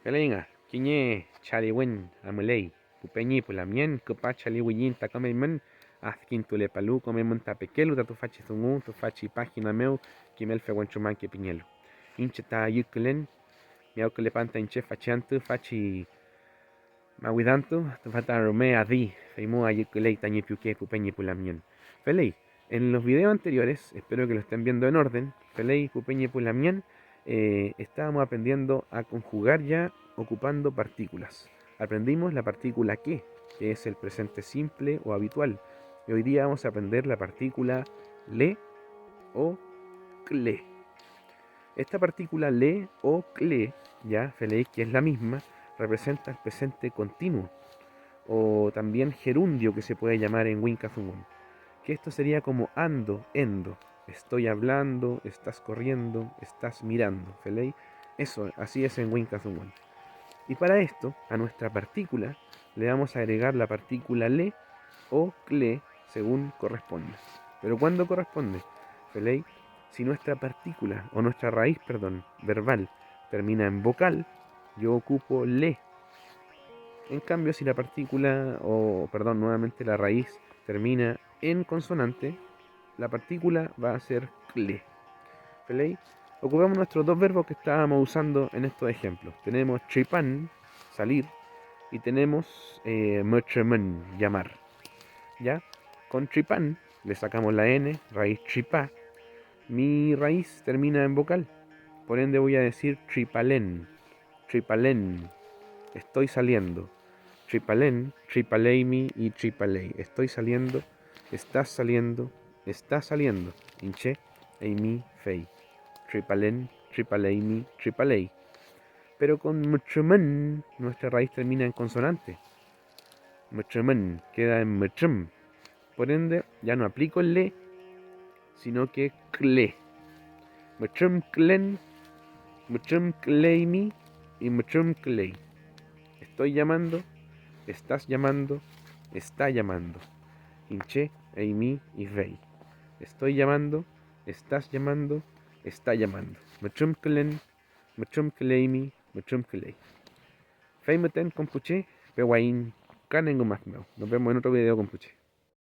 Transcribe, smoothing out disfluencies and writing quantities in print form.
Pelenga, Kiñe, Chaliwen, Amelei, Pupeñi, Pulamien, Kupa, Chaliwin, Tacomemen, Azkin Tulepalu, Comemon Tapequelu, Tatufachi Zungu, Tufachi Página Meu, Kimel Feguanchuman, que Piñelo. Incheta Yukulen, Miaucle Panta Inche Fachantu, Fachi Mawidantu, Tufata Rome Adi, Feimu Ayukulei, Tañipiuque, Pupeñi, Pulamien. Felei, en los videos anteriores, espero que lo estén viendo en orden, Felei, Pupeñi, Pulamien, estábamos aprendiendo a conjugar ya ocupando partículas. Aprendimos la partícula que es el presente simple o habitual. Y hoy día vamos a aprender la partícula le o cle. Esta partícula le o cle, ya, feleis, que es la misma, representa el presente continuo o también gerundio que se puede llamar en Wincazumun. Que esto sería como ando, endo. Estoy hablando, estás corriendo, estás mirando. ¿Felei? Eso, así es en Wincazumun. Y para esto, a nuestra partícula, le vamos a agregar la partícula le o cle según corresponda. ¿Pero cuándo corresponde? ¿Felei? Si nuestra partícula, o nuestra raíz, perdón, verbal, termina en vocal, yo ocupo le. En cambio, si la partícula, o perdón, nuevamente la raíz termina en consonante, la partícula va a ser cle. ¿Felei? Ocupamos nuestros dos verbos que estábamos usando en estos ejemplos. Tenemos tripan, salir, y tenemos mochemen, llamar. ¿Ya? Con tripan le sacamos la n, raíz tripa. Mi raíz termina en vocal, por ende voy a decir tripalen, tripalen, estoy saliendo. Tripalen, tripaleimi y tripalei. Estoy saliendo, estás saliendo, está saliendo. Inche, eimi, fei. Tripalen, tripaleimi, tripalei. Pero con mchumen, nuestra raíz termina en consonante. Mchumen queda en mchum. Por ende, ya no aplico el le, sino que cle. Mchum klen, mchum kleimi y mchum klei. Estoy llamando, estás llamando, está llamando. Inche, eimi y vei. Estoy llamando, estás llamando, está llamando. Mchum klen, mchum kleimi, mchum klei. Feimeten compuche, pewain, canengo más. Nos vemos en otro video compuche.